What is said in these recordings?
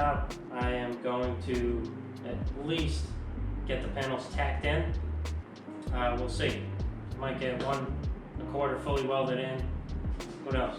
out, I am going to at least get the panels tacked in. We'll see. Might get 1 1/4 fully welded in. Who knows?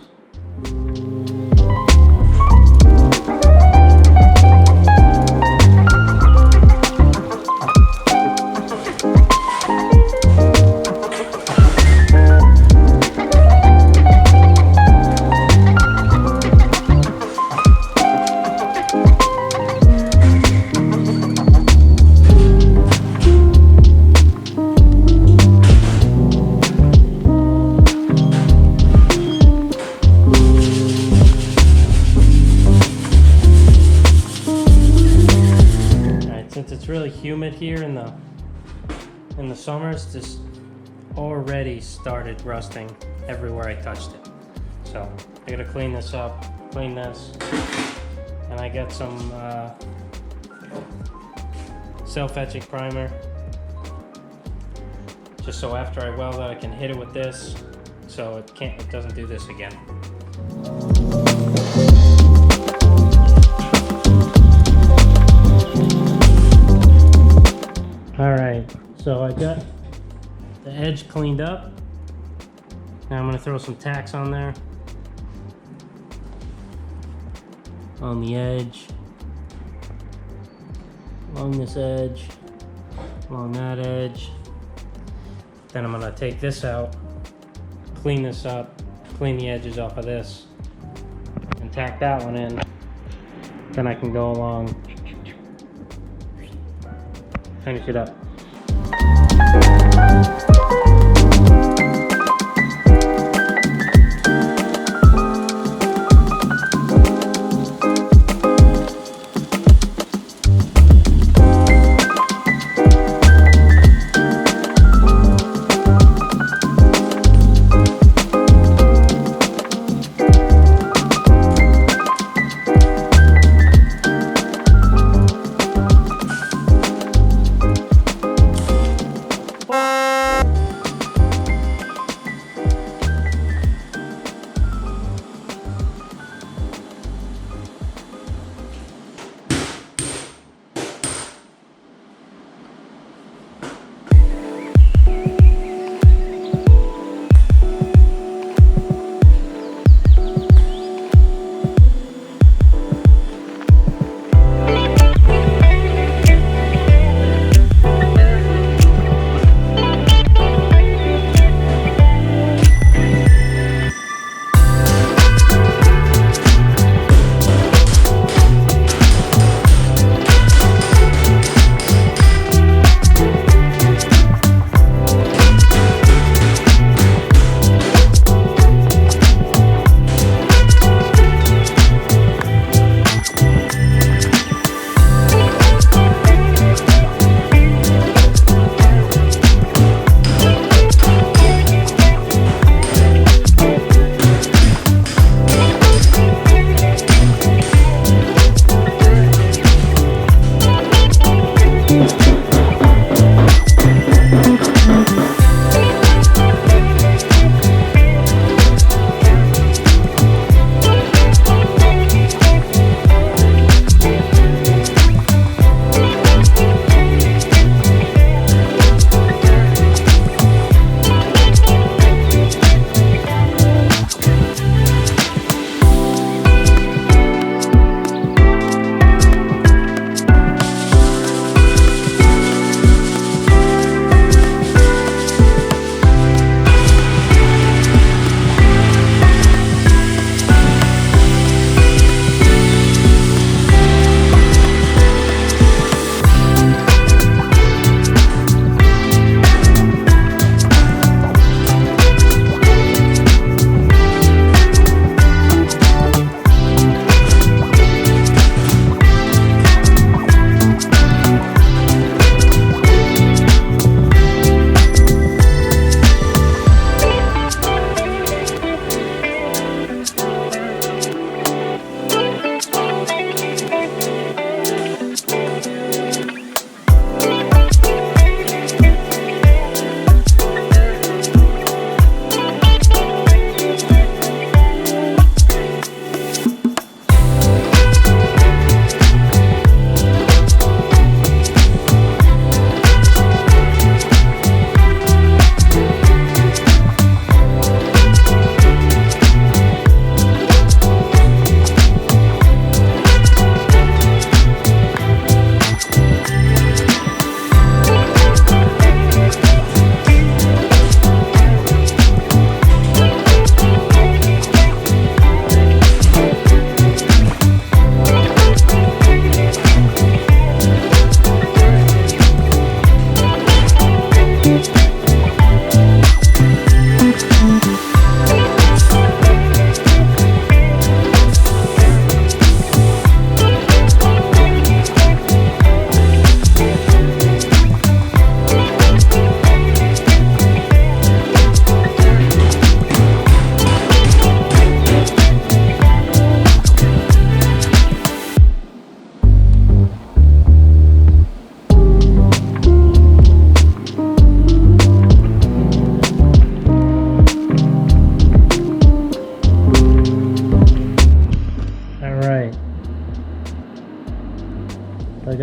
Since it's really humid here in the summers, this already started rusting everywhere I touched it. So I gotta clean this up, clean this, and I got some self-etching primer, just so after I weld it I can hit it with this, so it doesn't do this again. Alright, so I got the edge cleaned up. Now I'm going to throw some tacks on there. On the edge. Along this edge. Along that edge. Then I'm going to take this out. Clean this up. Clean the edges off of this. And tack that one in. Then I can go along. Finish it up.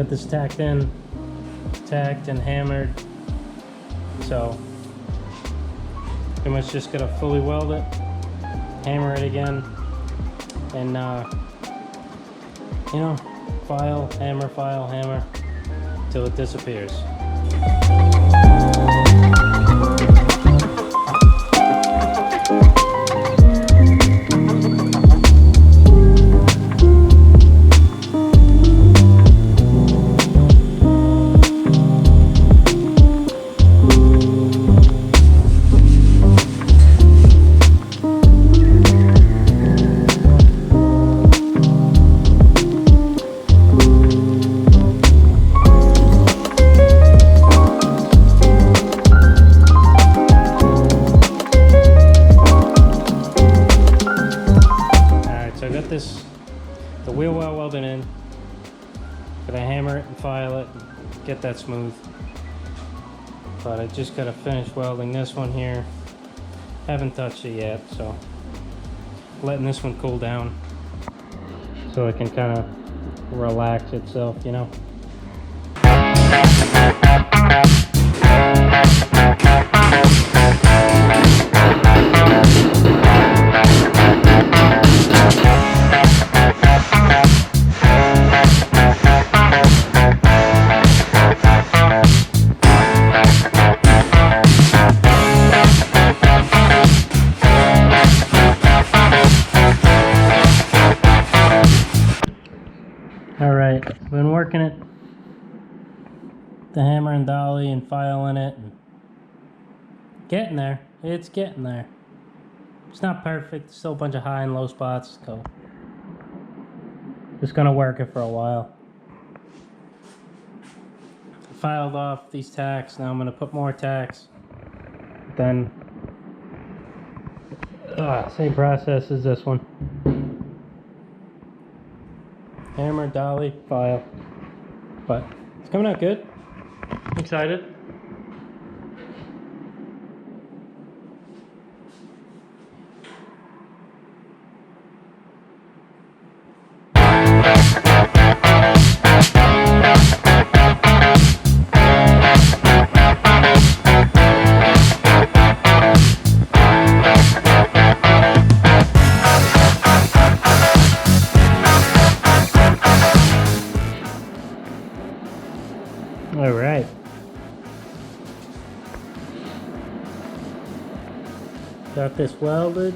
got this tacked and hammered. So pretty much just gotta fully weld it, hammer it again, and you know, file, hammer till it disappears. The wheel well welded in. Gonna hammer it and file it, get that smooth. But I just gotta finish welding this one here. Haven't touched it yet, so letting this one cool down so it can kind of relax itself, you know. Alright, been working it, the hammer and dolly and filing it, and getting there. It's getting there. It's not perfect, still a bunch of high and low spots, so just gonna work it for a while. Filed off these tacks, now I'm gonna put more tacks. Then, same process as this one. Hammer, dolly, file. But it's coming out good. I'm excited. All right. Got this welded.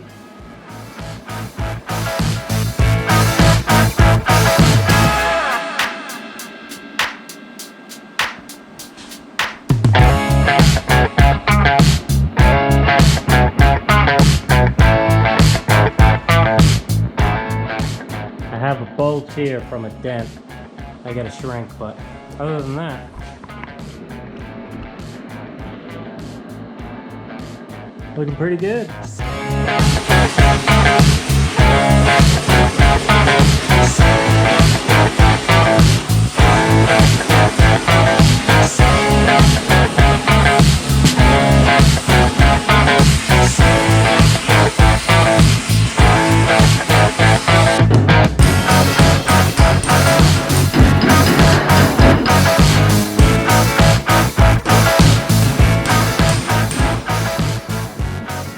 I have a bulge here from a dent. I gotta shrink, but other than that, looking pretty good.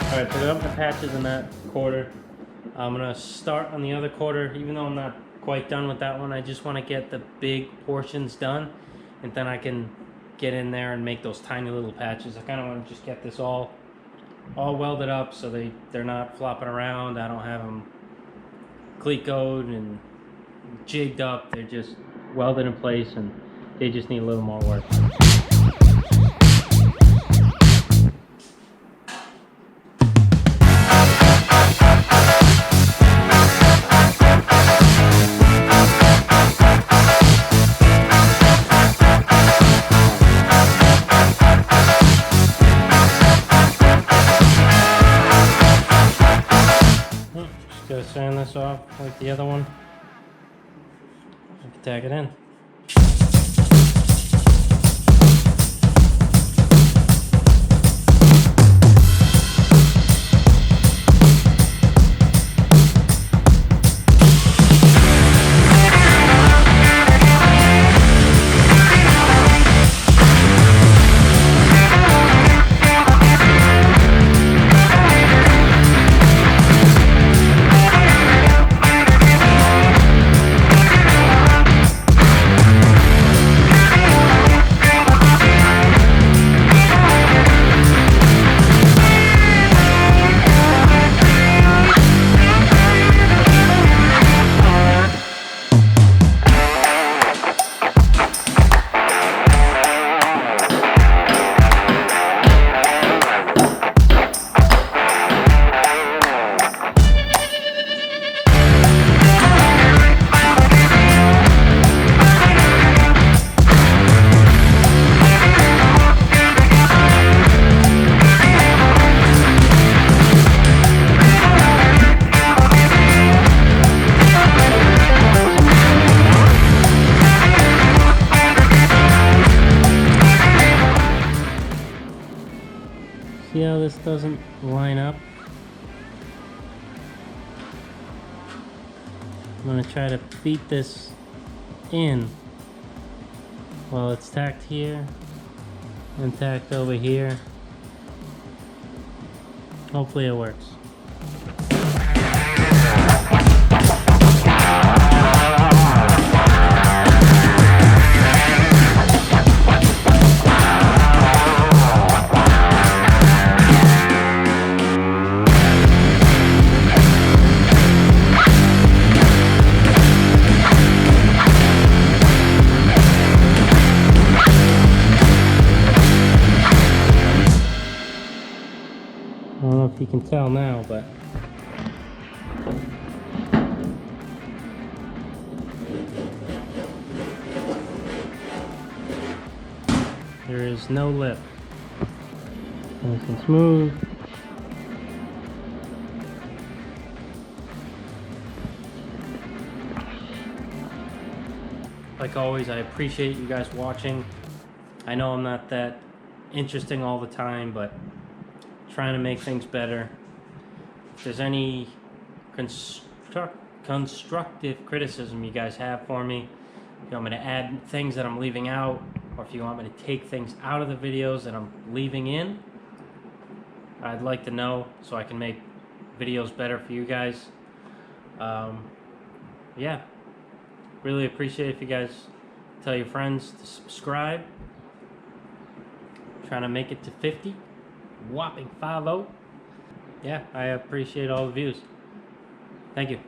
Alright, so I got the patches in that quarter. I'm gonna start on the other quarter, even though I'm not quite done with that one. I just want to get the big portions done, and then I can get in there and make those tiny little patches. I kind of want to just get this all welded up so they're not flopping around. I don't have them cleat-coed and jigged up. They're just welded in place, and they just need a little more work. Just gotta sand this off like the other one. I can tack it in. this doesn't line up, I'm going to try to beat this in while it's tacked here and tacked over here. Hopefully it works. I don't know if you can tell now, but there is no lip. Nice and smooth. Like always, I appreciate you guys watching. I know I'm not that interesting all the time, but trying to make things better. If there's any constructive criticism you guys have for me, if you want me to add things that I'm leaving out, or if you want me to take things out of the videos that I'm leaving in, I'd like to know so I can make videos better for you guys. Yeah, really appreciate if you guys tell your friends to subscribe. Trying to make it to 50. Whopping 50. Yeah, I appreciate all the views. Thank you.